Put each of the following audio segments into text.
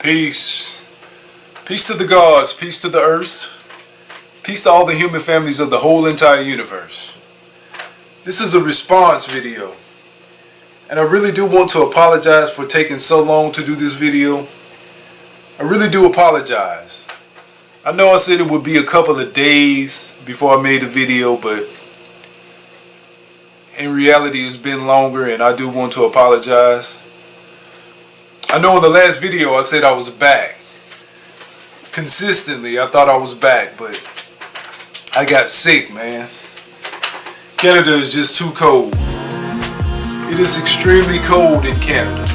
Peace. Peace to the gods, peace to the earth, peace to all the human families of the whole entire universe. This is a response video, and I really do want to apologize for taking so long to do this video. I really do apologize. I know I said it would be a couple of days before I made the video, but in reality it's been longer, and I do want to apologize. I know in the last video I said I was back. Consistently, I thought I was back, but I got sick, man. Canada is just too cold. It is extremely cold in Canada.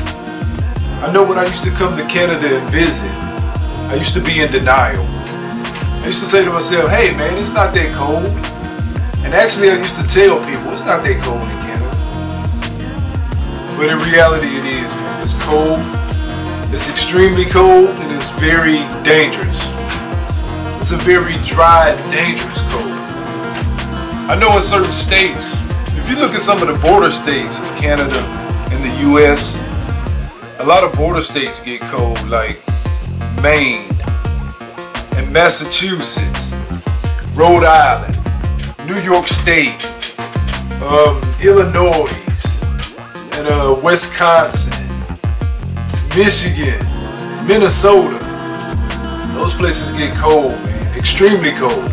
I know when I used to come to Canada and visit, I used to be in denial. I used to say to myself, hey man, it's not that cold. And actually I used to tell people, it's not that cold in Canada. But in reality it is, man. It's cold. It's extremely cold, and it's very dangerous. It's a very dry, dangerous cold. I know in certain states, if you look at some of the border states of Canada and the US, a lot of border states get cold, like Maine and Massachusetts, Rhode Island, New York State, Illinois, and Wisconsin, Michigan, Minnesota. Those places get cold, man. Extremely cold.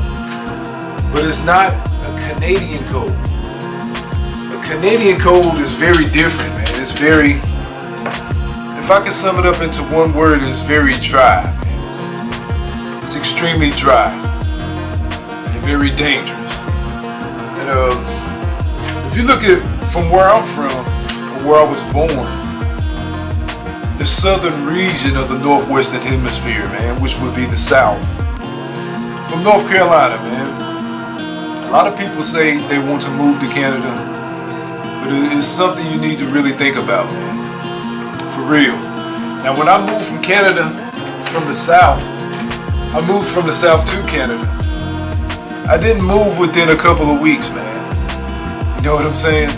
But it's not a Canadian cold. A Canadian cold is very different, man. It's very, if I can sum it up into one word, it's very dry, man. It's extremely dry and very dangerous. And if you look at it from where I'm from, or where I was born, the southern region of the northwestern hemisphere, man, which would be the South. From North Carolina, man. A lot of people say they want to move to Canada, but it's something you need to really think about, man. For real. Now, when I moved from Canada, from the South, I moved from the South to Canada. I didn't move within a couple of weeks, man. You know what I'm saying?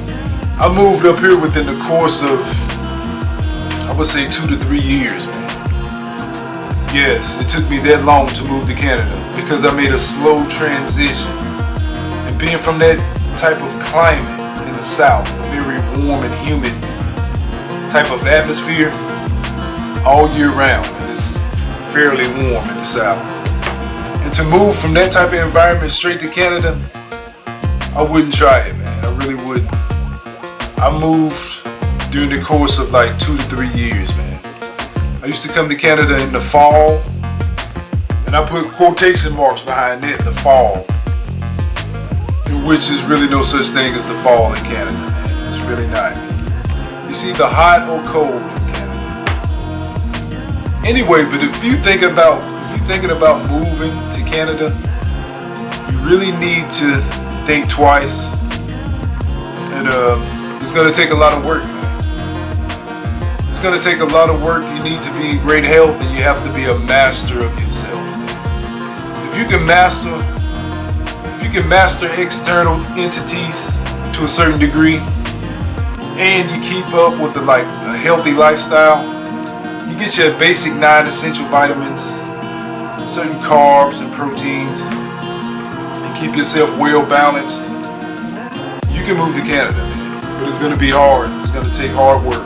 I moved up here within the course of, I would say 2 to 3 years, man. Yes, it took me that long to move to Canada because I made a slow transition. And being from that type of climate in the South, a very warm and humid type of atmosphere all year round, and it's fairly warm in the South. And to move from that type of environment straight to Canada, I wouldn't try it, man. I really wouldn't. I moved during the course of like 2 to 3 years, man. I used to come to Canada in the fall, and I put quotation marks behind it, the fall, which is really no such thing as the fall in Canada, man. It's really not. It's either hot or cold in Canada. Anyway, but if you're thinking about moving to Canada, you really need to think twice, and it's going to take a lot of work. It's going to take a lot of work. You need to be in great health, and you have to be a master of yourself. If you can master external entities to a certain degree, and you keep up with a healthy lifestyle, you get your basic 9 essential vitamins, certain carbs and proteins, and keep yourself well balanced, you can move to Canada, man. But it's going to be hard. It's going to take hard work.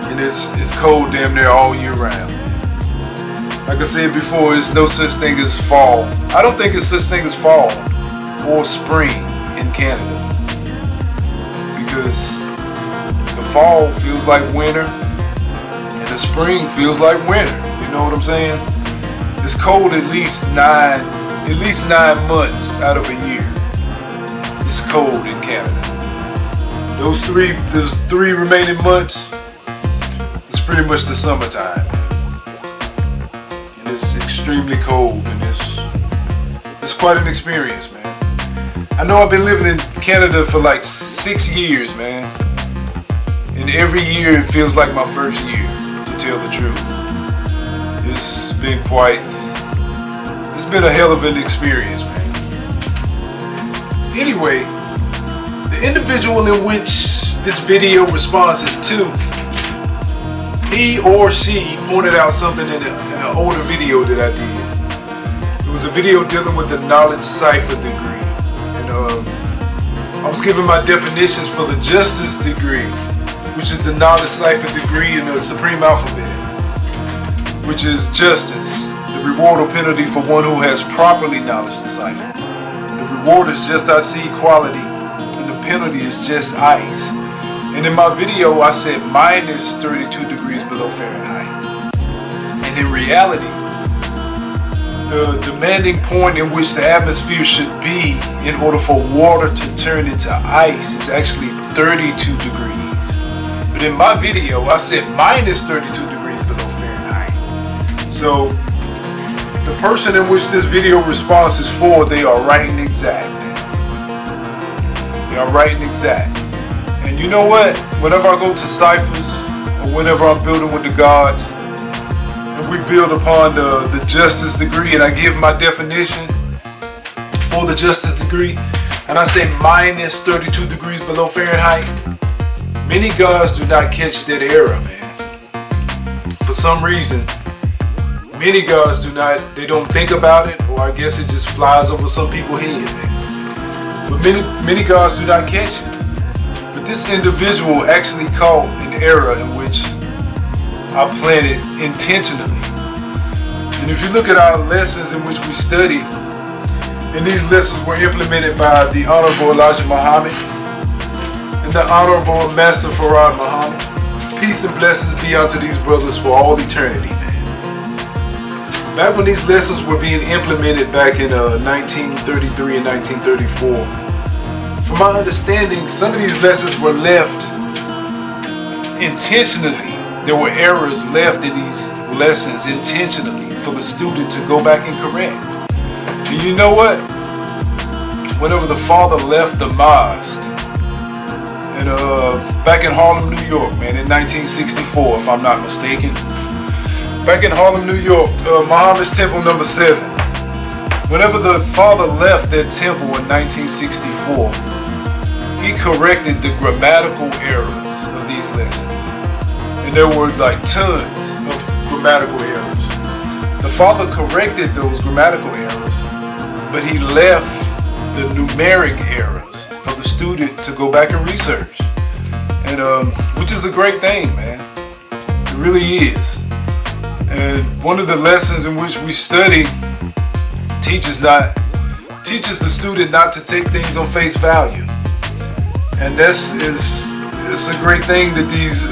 And it's cold damn near all year round. Like I said before, there's no such thing as fall. I don't think it's such thing as fall or spring in Canada, because the fall feels like winter and the spring feels like winter. You know what I'm saying? It's cold at least 9 months out of a year. It's cold in Canada. Those three remaining months, it's pretty much the summertime. And it's extremely cold, and it's quite an experience, man. I know I've been living in Canada for like 6 years, man. And every year it feels like my first year, to tell the truth. It's been a hell of an experience, man. Anyway, the individual in which this video response is to he or she pointed out something in an older video that I did. It was a video dealing with the Knowledge Cipher Degree. And I was giving my definitions for the Justice Degree, which is the Knowledge Cipher Degree in the Supreme Alphabet, which is justice, the reward or penalty for one who has properly knowledge deciphered. The reward is just IC equality, and the penalty is just ice. And in my video, I said minus 32 degrees below Fahrenheit. And in reality, the demanding point in which the atmosphere should be in order for water to turn into ice is actually 32 degrees. But in my video, I said minus 32 degrees below Fahrenheit. So the person in which this video response is for, they are right and exact. They are right and exact. And you know what? Whenever I go to ciphers, or whenever I'm building with the gods, and we build upon the justice degree, and I give my definition for the justice degree, and I say minus 32 degrees below Fahrenheit, many gods do not catch that error, man. For some reason, many gods do not, they don't think about it, or I guess it just flies over some people's head, man. But many gods do not catch it. But this individual actually caught an error in which I planted intentionally. And if you look at our lessons in which we study, and these lessons were implemented by the Honorable Elijah Muhammad and the Honorable Master Farad Muhammad, peace and blessings be unto these brothers for all eternity, man. Back when these lessons were being implemented back in 1933 and 1934, from my understanding, some of these lessons were left intentionally. There were errors left in these lessons intentionally for the student to go back and correct. And you know what? Whenever the father left the mosque, and back in Harlem, New York, man, in 1964, if I'm not mistaken, back in Harlem, New York, Muhammad's Temple number 7. Whenever the father left that temple in 1964, he corrected the grammatical errors of these lessons. And there were like tons of grammatical errors. The father corrected those grammatical errors, but he left the numeric errors for the student to go back and research. And which is a great thing, man. It really is. And one of the lessons in which we study teaches the student not to take things on face value. And it's a great thing that these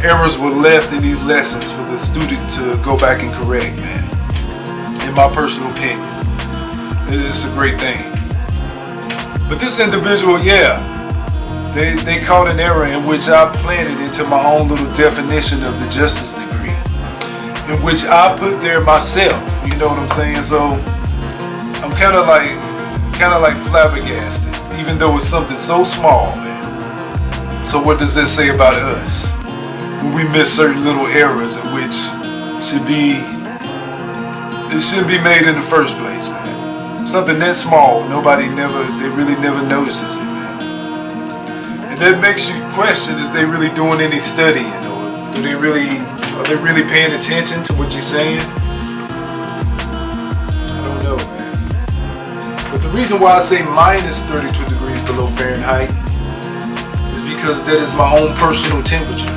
errors were left in these lessons for the student to go back and correct, man. In my personal opinion, it's a great thing. But this individual, yeah, they caught an error in which I planted into my own little definition of the justice degree, in which I put there myself. You know what I'm saying? So I'm kind of like flabbergasted, even though it's something so small, man. So what does that say about us when we miss certain little errors in which shouldn't be made in the first place, man? Something that small, they really never notices it, man. And that makes you question: is they really doing any studying, or are they really paying attention to what you're saying? I don't know, man. But the reason why I say minus 32 degrees below Fahrenheit is because that is my own personal temperature.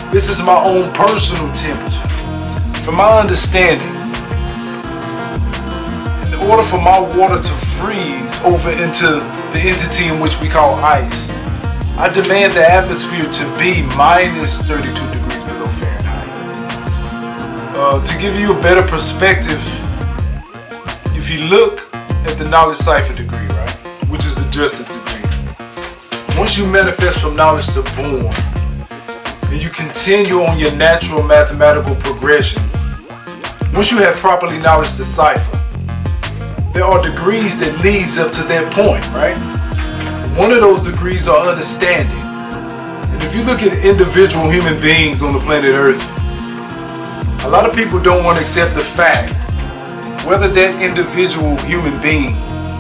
This is my own personal temperature. From my understanding, in order for my water to freeze over into the entity in which we call ice, I demand the atmosphere to be minus 32 degrees below Fahrenheit. To give you a better perspective, if you look at the Knowledge Cipher Degree, right, which is the Justice Degree, once you manifest from knowledge to born, and you continue on your natural mathematical progression, once you have properly knowledge to cipher, there are degrees that leads up to that point, right? One of those degrees are understanding. And if you look at individual human beings on the planet Earth, a lot of people don't want to accept the fact whether that individual human being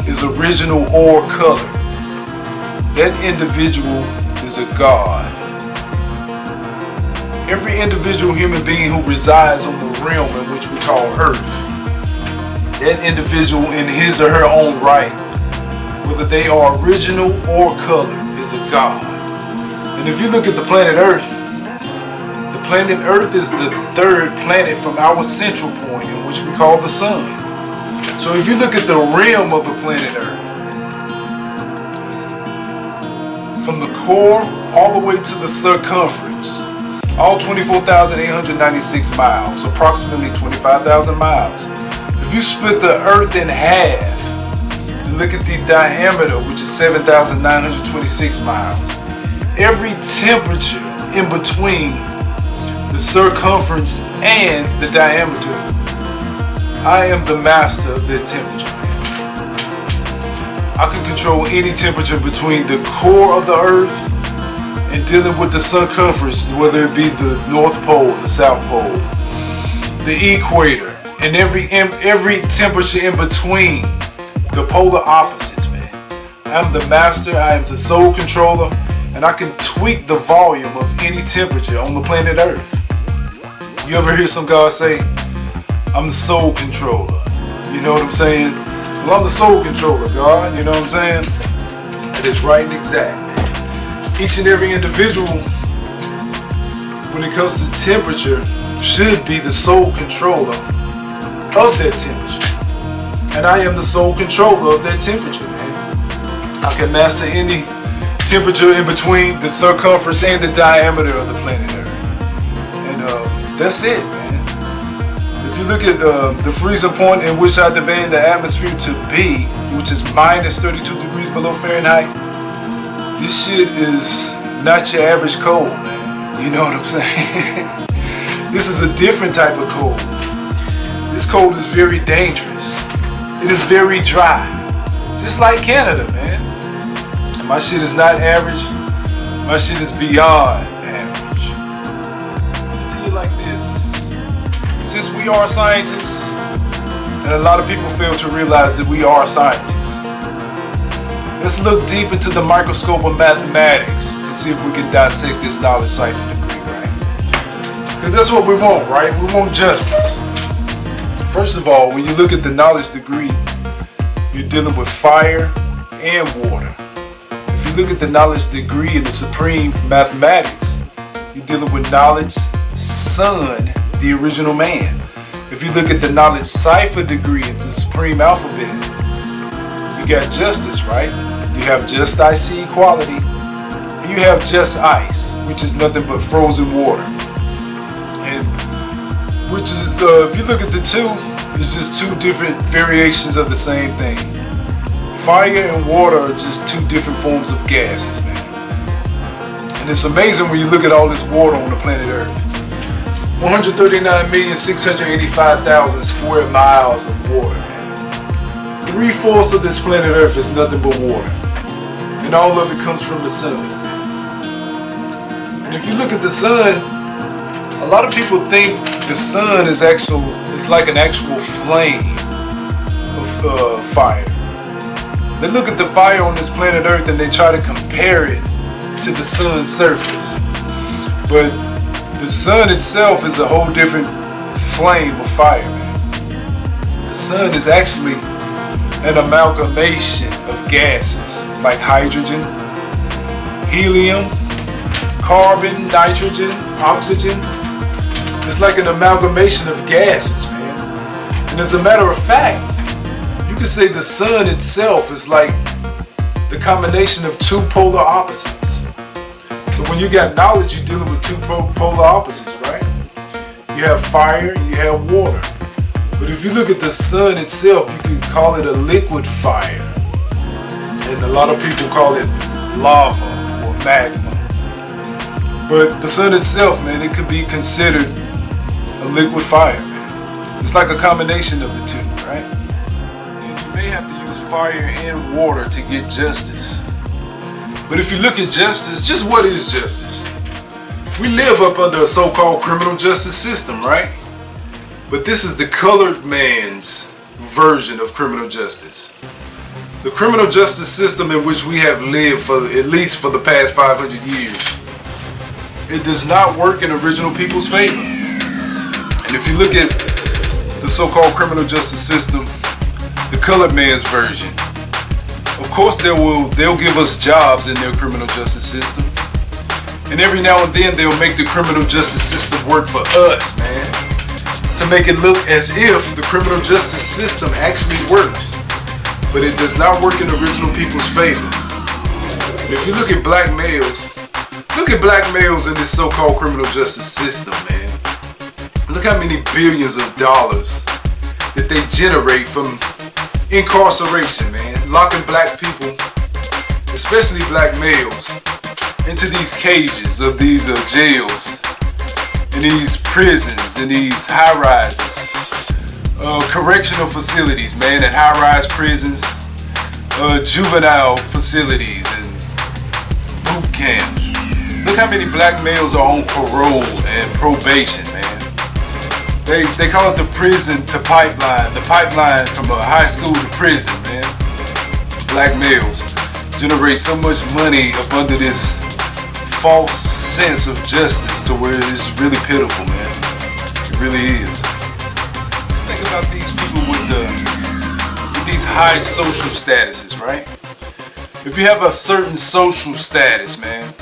is original or colored. That individual is a god. every individual human being who resides on the realm in which we call Earth, that individual in his or her own right, whether they are original or colored, is a god. And if you look at the planet Earth is the third planet from our central point, in which we call the sun. So if you look at the realm of the planet Earth, from the core all the way to the circumference, all 24,896 miles, approximately 25,000 miles. If you split the Earth in half and look at the diameter, which is 7,926 miles, every temperature in between the circumference and the diameter, I am the master of that temperature. I can control any temperature between the core of the Earth and dealing with the circumference, whether it be the North Pole, the South Pole, the equator, and every temperature in between the polar opposites, man. I'm the master, I am the sole controller, and I can tweak the volume of any temperature on the planet Earth. You ever hear some guy say, I'm the sole controller? You know what I'm saying? Well, I'm the sole controller, God. You know what I'm saying? That is right and exact, man. Each and every individual, when it comes to temperature, should be the sole controller of that temperature. And I am the sole controller of that temperature, man. I can master any temperature in between the circumference and the diameter of the planet Earth. That's it, man. If you look at the freezing point in which I demand the atmosphere to be, which is minus 32 degrees below Fahrenheit, this shit is not your average cold, man. You know what I'm saying? This is a different type of cold. This cold is very dangerous. It is very dry. Just like Canada, man. And my shit is not average. My shit is beyond average. Like this, since we are scientists, and a lot of people fail to realize that we are scientists, let's look deep into the microscope of mathematics to see if we can dissect this knowledge cipher degree, right? Because that's what we want, right? We want justice. First of all, when you look at the knowledge degree, you're dealing with fire and water. If you look at the knowledge degree in the supreme mathematics, you're dealing with knowledge, Son, the original man. If you look at the knowledge cipher degree into the supreme alphabet, you got justice, right? You have just ice equality, and you have just ice, which is nothing but frozen water. And which is, if you look at the two, it's just two different variations of the same thing. Fire and water are just two different forms of gases, man. And it's amazing when you look at all this water on the planet Earth. 139,685,000 square miles of water, man. 3/4 of this planet Earth is nothing but water. And all of it comes from the sun. And if you look at the sun, a lot of people think the sun is it's like an actual flame of fire. They look at the fire on this planet Earth and they try to compare it to the sun's surface. But the sun itself is a whole different flame of fire, man. The sun is actually an amalgamation of gases like hydrogen, helium, carbon, nitrogen, oxygen. It's like an amalgamation of gases, man. And as a matter of fact, you could say the sun itself is like the combination of two polar opposites. So when you got knowledge, you're dealing with two polar opposites, right? You have fire, you have water. But if you look at the sun itself, you can call it a liquid fire. And a lot of people call it lava or magma. But the sun itself, man, it could be considered a liquid fire, man. It's like a combination of the two, right? And you may have to use fire and water to get justice. But if you look at justice, just what is justice? We live up under a so-called criminal justice system, right? But this is the colored man's version of criminal justice. The criminal justice system in which we have lived for at least for the past 500 years it does not work in original people's favor. And if you look at the so-called criminal justice system, the colored man's version, of course they'll give us jobs in their criminal justice system. And every now and then they'll make the criminal justice system work for us, man. To make it look as if the criminal justice system actually works. But it does not work in original people's favor. And if you look at black males in this so-called criminal justice system, man. Look how many billions of dollars that they generate from incarceration, man. Locking black people, especially black males, into these cages of these jails, in these prisons, in these high-rises, correctional facilities, man, and high-rise prisons, juvenile facilities, and boot camps. Look how many black males are on parole and probation, man. They call it the prison to pipeline, the pipeline from a high school to prison, man. Black males generate so much money up under this false sense of justice to where it's really pitiful, man. It really is. Just think about these people with these high social statuses, right? If you have a certain social status, man,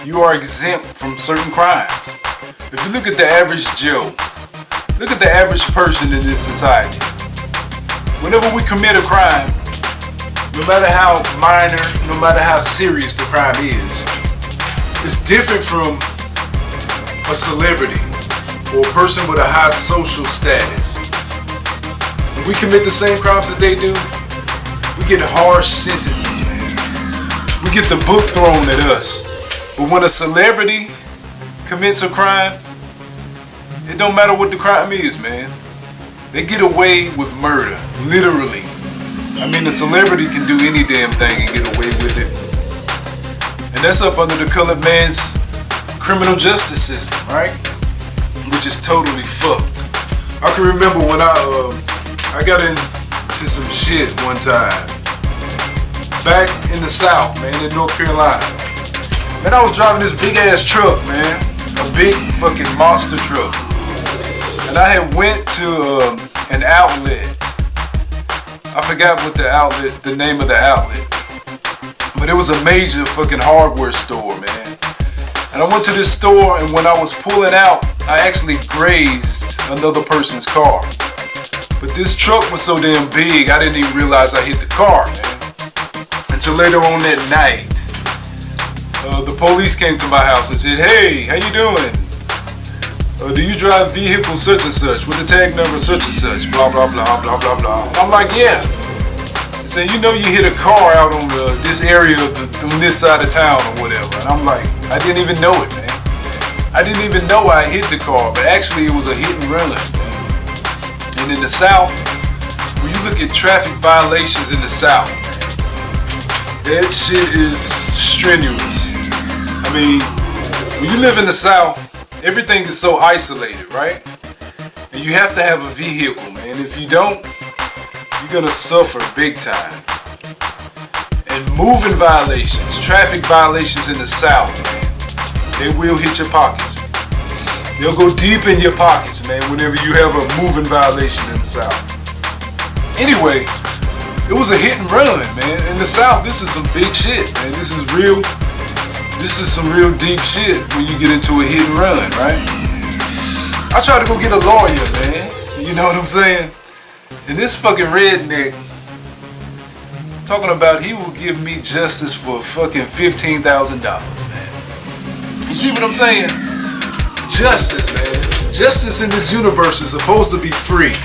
you are exempt from certain crimes. If you look at the average Joe, look at the average person in this society. Whenever we commit a crime, no matter how minor, no matter how serious the crime is, it's different from a celebrity or a person with a high social status. When we commit the same crimes that they do, we get harsh sentences, man. We get the book thrown at us. But when a celebrity commits a crime, it don't matter what the crime is, man. They get away with murder, literally. I mean, a celebrity can do any damn thing and get away with it. And that's up under the colored man's criminal justice system, right? Which is totally fucked. I can remember when I got into some shit one time. Back in the South, man, in North Carolina. Man, I was driving this big ass truck, man. A big fucking monster truck. And I had went to an outlet. I forgot what the name of the outlet. But it was a major fucking hardware store, man. And I went to this store, and when I was pulling out, I actually grazed another person's car. But this truck was so damn big, I didn't even realize I hit the car, man. Until later on that night, the police came to my house and said, "Hey, how you doing? Do you drive vehicle such and such with the tag number such and such? Blah, blah, blah, blah, blah, blah." And I'm like, "Yeah." Saying, "You know you hit a car out on this area on this side of town or whatever." And I'm like, I didn't even know it, man. I didn't even know I hit the car, but actually it was a hit and run, man. And in the South, when you look at traffic violations in the South, that shit is strenuous. I mean, when you live in the South, everything is so isolated, right? And you have to have a vehicle, man. If you don't, you're gonna suffer big time. And moving violations, traffic violations in the South, man, they will hit your pockets. They'll go deep in your pockets, man, whenever you have a moving violation in the South. Anyway, it was a hit and run, man. In the South, this is some big shit, man. This is some real deep shit when you get into a hit and run, right? I tried to go get a lawyer, man. You know what I'm saying? And this fucking redneck talking about he will give me justice for fucking $15,000, man. You see what I'm saying? Justice, man. Justice in this universe is supposed to be free.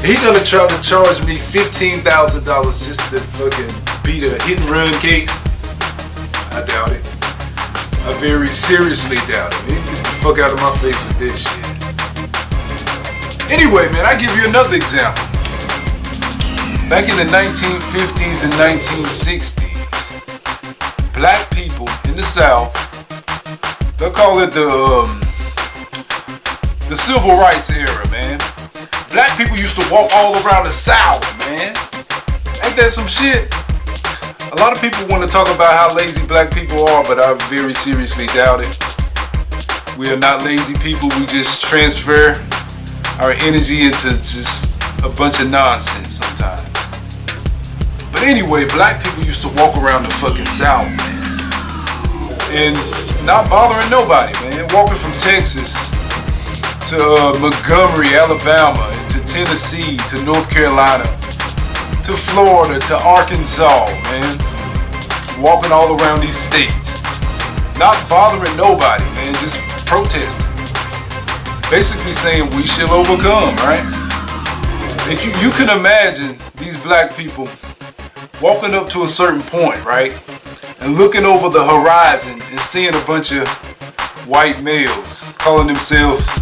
He gonna try to charge me $15,000 just to fucking beat a hit and run case? I doubt it. I very seriously doubt it. Get the fuck out of my face with this shit. Anyway, man, I give you another example. Back in the 1950s and 1960s, black people in the South, they'll call it the civil rights era, man. Black people used to walk all around the South, man. Ain't that some shit? A lot of people want to talk about how lazy black people are, but I very seriously doubt it. We are not lazy people. We just transfer our energy into just a bunch of nonsense sometimes. But anyway, black people used to walk around the fucking South, man, and not bothering nobody, man. Walking from Texas to Montgomery, Alabama, to Tennessee, to North Carolina, to Florida, to Arkansas, man. Walking all around these states. Not bothering nobody, man. Just protesting. Basically saying we shall overcome, right? And you can imagine these black people walking up to a certain point, right? And looking over the horizon and seeing a bunch of white males calling themselves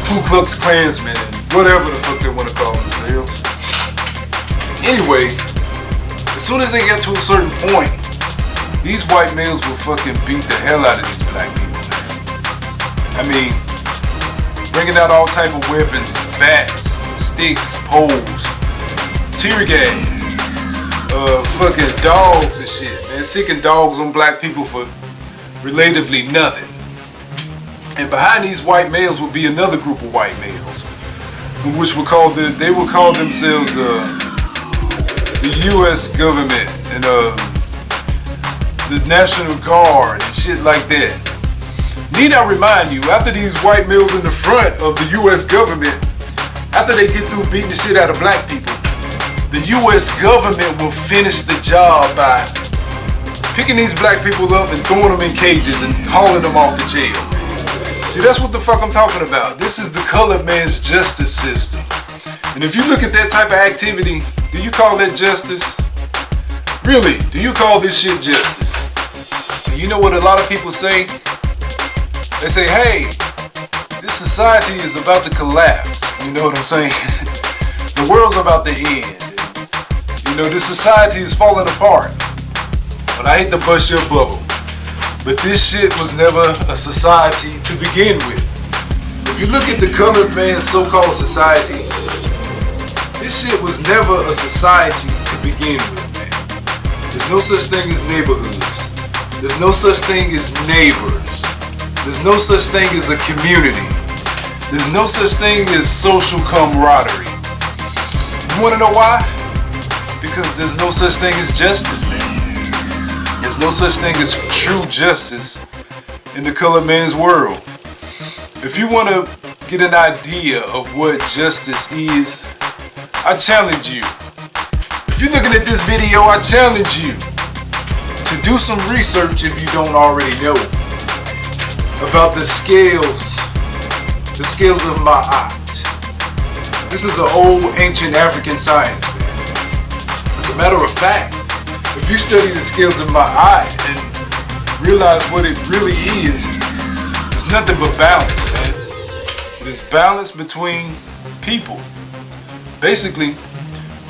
Ku Klux Klansmen and whatever the fuck they want to call themselves. Anyway, as soon as they get to a certain point, these white males will fucking beat the hell out of these black people, man. I mean, bringing out all type of weapons, bats, sticks, poles, tear gas, fucking dogs and shit, man. Sicking dogs on black people for relatively nothing. And behind these white males will be another group of white males, which they will call themselves the U.S. government and the National Guard and shit like that. Need I remind you, after these white males in the front of the U.S. government, after they get through beating the shit out of black people, the U.S. government will finish the job by picking these black people up and throwing them in cages and hauling them off to jail. See, that's what the fuck I'm talking about. This is the colored man's justice system. And if you look at that type of activity, do you call that justice? Really, do you call this shit justice? And you know what a lot of people say? They say, hey, this society is about to collapse. You know what I'm saying? The world's about to end. You know, this society is falling apart. But I hate to bust your bubble. But this shit was never a society to begin with. If you look at the colored man's so-called society, this shit was never a society to begin with, man. There's no such thing as neighborhoods. There's no such thing as neighbors. There's no such thing as a community. There's no such thing as social camaraderie. You wanna know why? Because there's no such thing as justice, man. There's no such thing as true justice in the colored man's world. If you want to get an idea of what justice is, I challenge you. If you're looking at this video, I challenge you to do some research if you don't already know about the scales of Ma'at. This is an old ancient African science, man. As a matter of fact, if you study the scales of Ma'at and realize what it really is, it's nothing but balance, man. It is balance between people. Basically,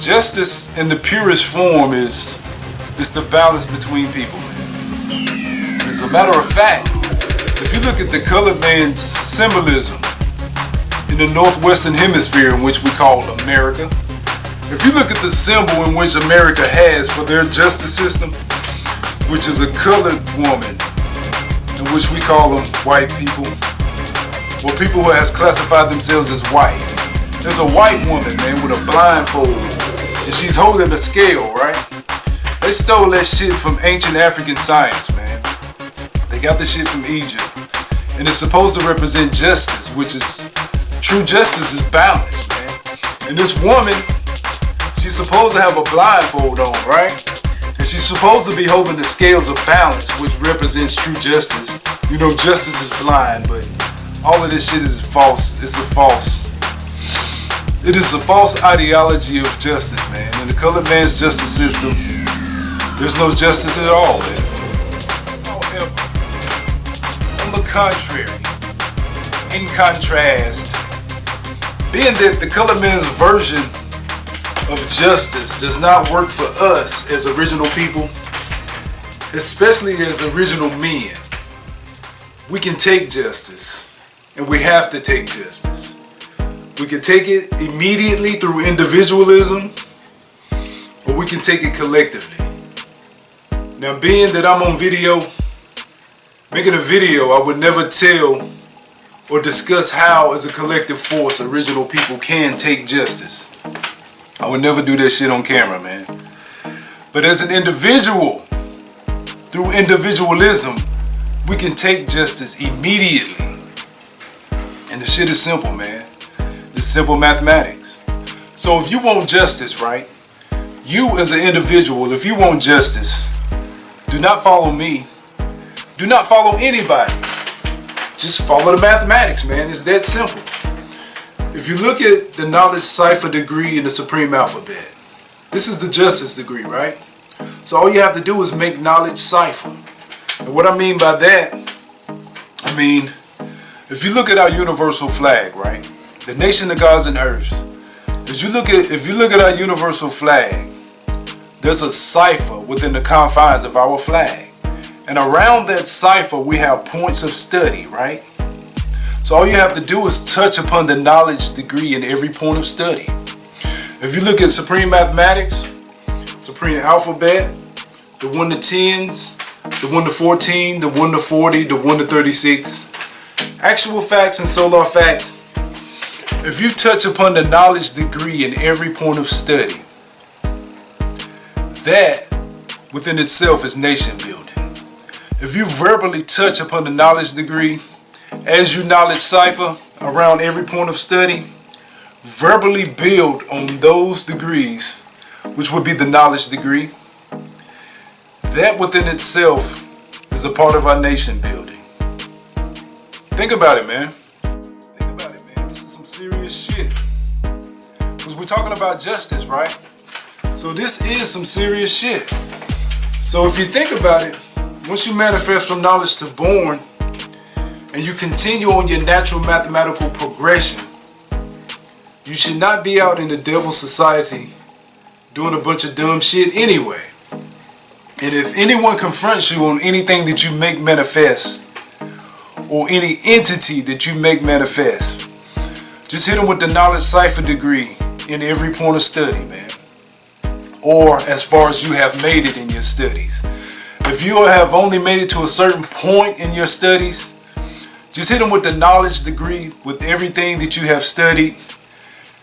justice in the purest form is the balance between people, man. As a matter of fact, if you look at the colored man's symbolism in the northwestern hemisphere, in which we call America, if you look at the symbol in which America has for their justice system, which is a colored woman, in which we call them white people, or people who has classified themselves as white. There's a white woman, man, with a blindfold, and she's holding a scale, right? They stole that shit from ancient African science, man. They got the shit from Egypt, and it's supposed to represent justice, which is, true justice is balance, man. And this woman, she's supposed to have a blindfold on, right? And she's supposed to be holding the scales of balance, which represents true justice. You know, justice is blind, but all of this shit is false. It is a false ideology of justice, man. In the colored man's justice system, there's no justice at all, man. However, on the contrary, in contrast, being that the colored man's version of justice does not work for us as original people, especially as original men, we can take justice, and we have to take justice. We can take it immediately through individualism, or we can take it collectively. Now, being that I'm on video, making a video, I would never tell or discuss how, as a collective force, original people can take justice. I would never do that shit on camera, man. But as an individual, through individualism, we can take justice immediately. And the shit is simple, man. It's simple mathematics. So if you want justice, right? You as an individual, if you want justice, do not follow me. Do not follow anybody. Just follow the mathematics, man. It's that simple. If you look at the Knowledge Cipher Degree in the Supreme Alphabet, this is the justice degree, right? So all you have to do is make knowledge cipher. And what I mean by that, I mean, if you look at our universal flag, right? The nation of gods and earths. If you look at our universal flag, there's a cipher within the confines of our flag. And around that cipher, we have points of study, right? So all you have to do is touch upon the knowledge degree in every point of study. If you look at Supreme Mathematics, Supreme Alphabet, the 1 to 10s, the 1 to 14, the 1 to 40, the 1 to 36, actual facts and solar facts, if you touch upon the knowledge degree in every point of study, that within itself is nation building. If you verbally touch upon the knowledge degree, as you knowledge cipher around every point of study, verbally build on those degrees, which would be the knowledge degree, that within itself is a part of our nation building. Think about it, man. Think about it, man. This is some serious shit. Because we're talking about justice, right? So this is some serious shit. So if you think about it, once you manifest from knowledge to born, and you continue on your natural mathematical progression, you should not be out in the devil's society doing a bunch of dumb shit anyway. And if anyone confronts you on anything that you make manifest, or any entity that you make manifest, just hit them with the Knowledge Cipher Degree in every point of study, man. Or as far as you have made it in your studies. If you have only made it to a certain point in your studies, just hit them with the knowledge degree with everything that you have studied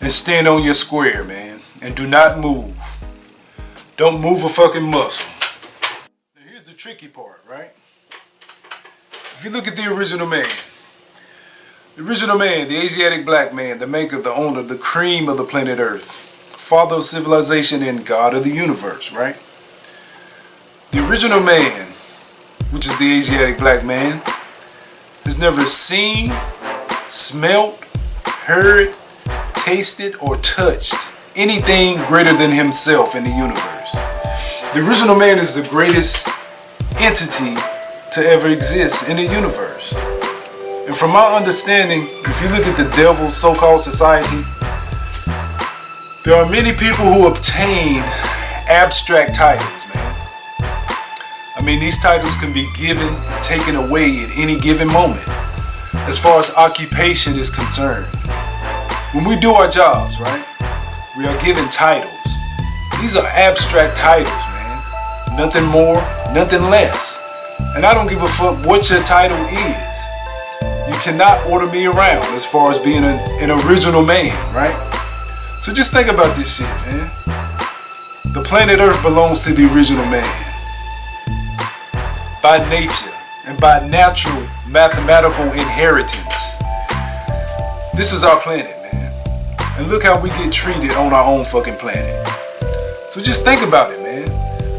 and stand on your square, man. And do not move. Don't move a fucking muscle. Now here's the tricky part, right? If you look at the original man, the Asiatic black man, the maker, the owner, the cream of the planet Earth, father of civilization and God of the universe, right? The original man, which is the Asiatic black man, has never seen, smelt, heard, tasted, or touched anything greater than himself in the universe. The original man is the greatest entity to ever exist in the universe. And from my understanding, if you look at the devil's so-called society, there are many people who obtain abstract titles, man. I mean, these titles can be given and taken away at any given moment, as far as occupation is concerned. When we do our jobs, right, we are given titles. These are abstract titles, man. Nothing more, nothing less. And I don't give a fuck what your title is. You cannot order me around as far as being an original man, right? So just think about this shit, man. The planet Earth belongs to the original man. By nature and by natural mathematical inheritance. This is our planet, man. And look how we get treated on our own fucking planet. So just think about it, man.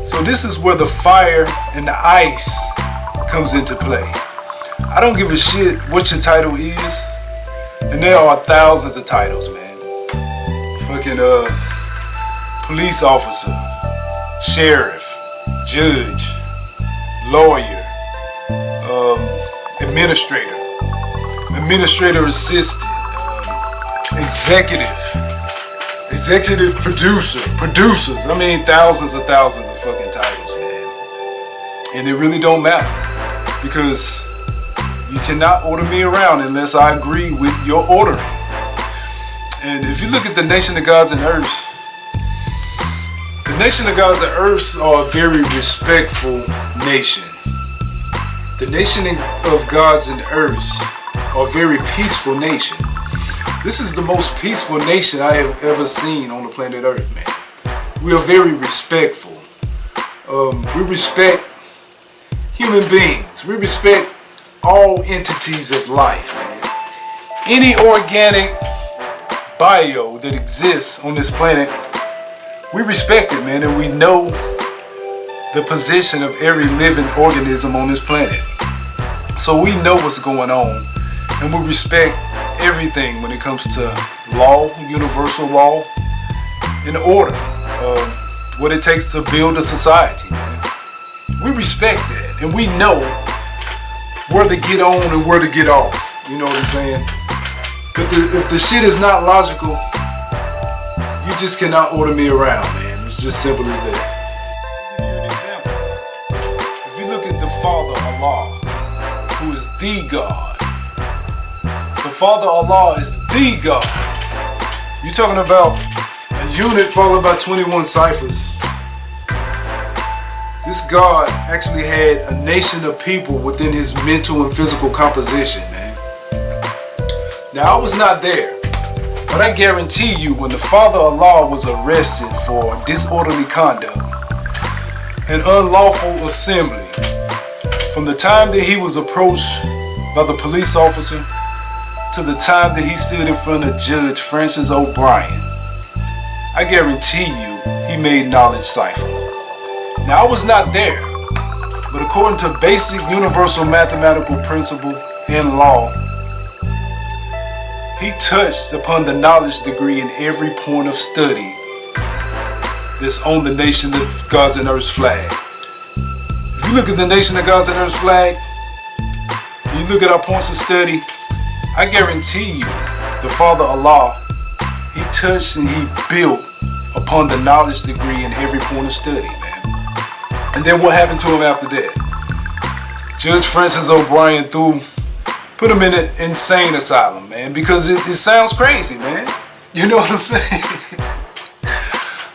So this is where the fire and the ice comes into play. I don't give a shit what your title is. And there are thousands of titles, man. Fucking police officer, sheriff, judge, lawyer, administrator assistant, executive producer, producers. I mean, thousands of fucking titles, man. And it really don't matter, because you cannot order me around unless I agree with your ordering. And if you look at the nation of gods and earths, the nation of gods and earths are a very respectful nation. The nation of gods and earths are a very peaceful nation. This is the most peaceful nation I have ever seen on the planet Earth, man. We are very respectful. We respect human beings. We respect all entities of life, man. Any organic bio that exists on this planet, we respect it, man, and we know the position of every living organism on this planet. So we know what's going on, and we respect everything when it comes to law, universal law, and order. What it takes to build a society, man. We respect that, and we know where to get on and where to get off. You know what I'm saying? But if the shit is not logical, you just cannot order me around, man. It's just simple as that. I'll give you an example. If you look at the Father Allah, who is the God. The Father Allah is the God. You're talking about a unit followed by 21 ciphers. This God actually had a nation of people within his mental and physical composition, man. Now, I was not there, but I guarantee you when the Father Allah was arrested for disorderly conduct and unlawful assembly, from the time that he was approached by the police officer to the time that he stood in front of Judge Francis O'Brien, I guarantee you he made Knowledge Cipher. Now, I was not there, but according to basic universal mathematical principle and law, he touched upon the knowledge degree in every point of study that's on the Nation of Gods and Earth's flag. If you look at the Nation of Gods and Earth's flag, and you look at our points of study, I guarantee you, the Father Allah, he touched and he built upon the knowledge degree in every point of study, man. And then what happened to him after that? Judge Francis O'Brien put him in an insane asylum, man, because it sounds crazy, man. You know what I'm saying?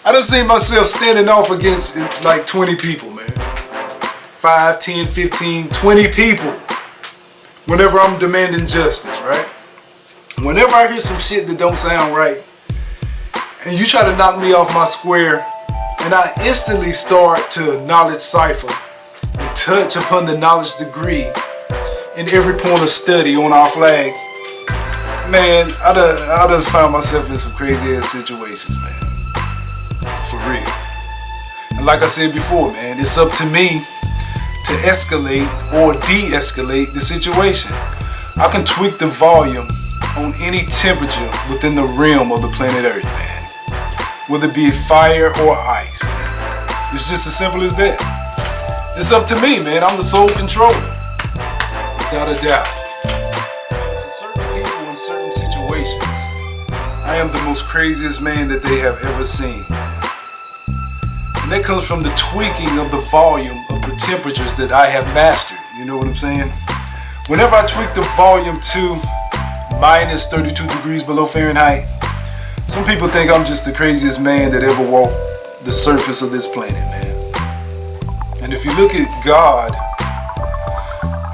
I done seen myself standing off against like 20 people, man. 5, 10, 15, 20 people. Whenever I'm demanding justice, right? Whenever I hear some shit that don't sound right, and you try to knock me off my square, and I instantly start to knowledge cipher and touch upon the knowledge degree in every point of study on our flag, man, I done found myself in some crazy ass situations, man. For real. And like I said before, man, it's up to me to escalate or de-escalate the situation. I can tweak the volume on any temperature within the realm of the planet Earth, man. Whether it be fire or ice, man. It's just as simple as that. It's up to me, man. I'm the sole controller. Without a doubt. To certain people in certain situations, I am the most craziest man that they have ever seen. And that comes from the tweaking of the volume of the temperatures that I have mastered. You know what I'm saying? Whenever I tweak the volume to minus 32 degrees below Fahrenheit, some people think I'm just the craziest man that ever walked the surface of this planet, man. And if you look at God,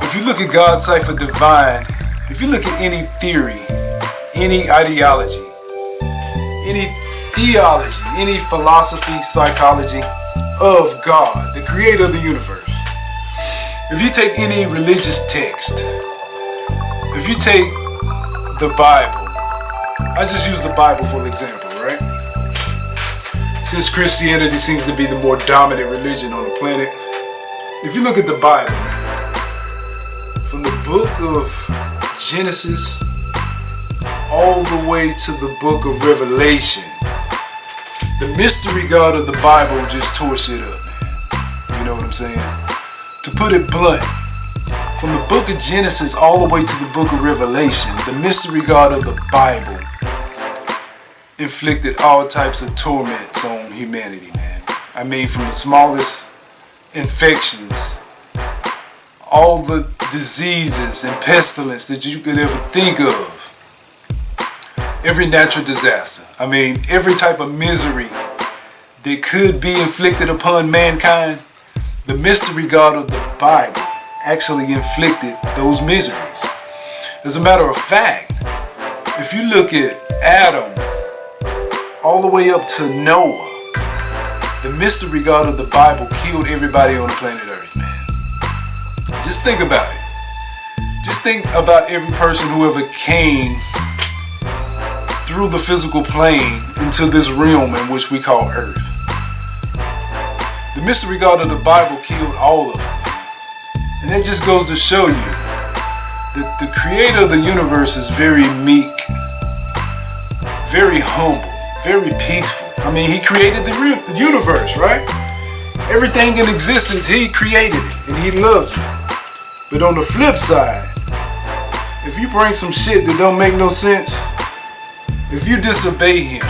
if you look at God's Cipher Divine, if you look at any theory, any ideology, any theology, any philosophy, psychology of God, the creator of the universe, if you take any religious text, if you take the Bible, I just use the Bible for an example, right? Since Christianity seems to be the more dominant religion on the planet, if you look at the Bible, from the book of Genesis all the way to the book of Revelation, the mystery God of the Bible just tore shit up, man. You know what I'm saying? To put it blunt, from the book of Genesis all the way to the book of Revelation, the mystery God of the Bible inflicted all types of torments on humanity, man. I mean, from the smallest infections, all the diseases and pestilence that you could ever think of, every natural disaster. I mean, every type of misery that could be inflicted upon mankind, the mystery God of the Bible actually inflicted those miseries. As a matter of fact, if you look at Adam all the way up to Noah, the mystery God of the Bible killed everybody on the planet Earth, man. Just think about it. Just think about every person who ever came through the physical plane into this realm in which we call Earth. The mystery God of the Bible killed all of them. And that just goes to show you that the creator of the universe is very meek, very humble, very peaceful. I mean, he created the universe, right? Everything in existence, he created it and he loves it. But on the flip side, if you bring some shit that don't make no sense, if you disobey him,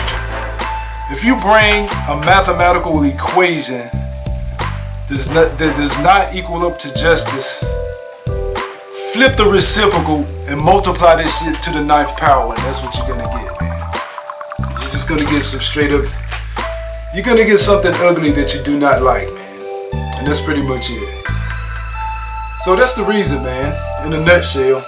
if you bring a mathematical equation that does not equal up to justice, flip the reciprocal and multiply this shit to the 9th power, and that's what you're gonna get, man. You're just gonna get some straight up, you're gonna get something ugly that you do not like, man. And that's pretty much it. So that's the reason, man, in a nutshell.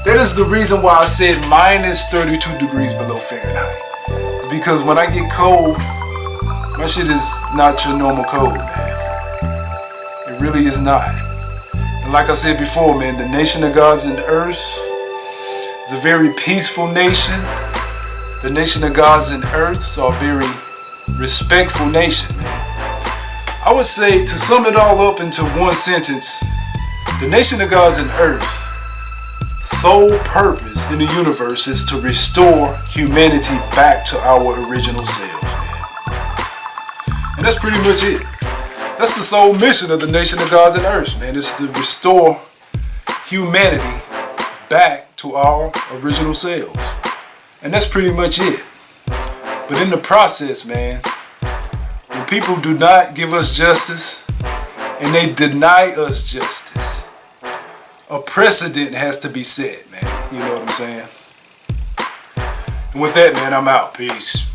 That is the reason why I said minus 32 degrees below Fahrenheit. It's because when I get cold, my shit is not your normal cold, man. It really is not. And like I said before, man, the nation of gods and earth is a very peaceful nation. The nation of gods and earth is a very respectful nation, man. I would say, to sum it all up into one sentence, the nation of gods and earth sole purpose in the universe is to restore humanity back to our original selves, man. And that's pretty much it. That's the sole mission of the nation of gods and earth, man. It's to restore humanity back to our original selves. And that's pretty much it. But in the process, man, when people do not give us justice and they deny us justice, a precedent has to be set, man. You know what I'm saying? And with that, man, I'm out. Peace.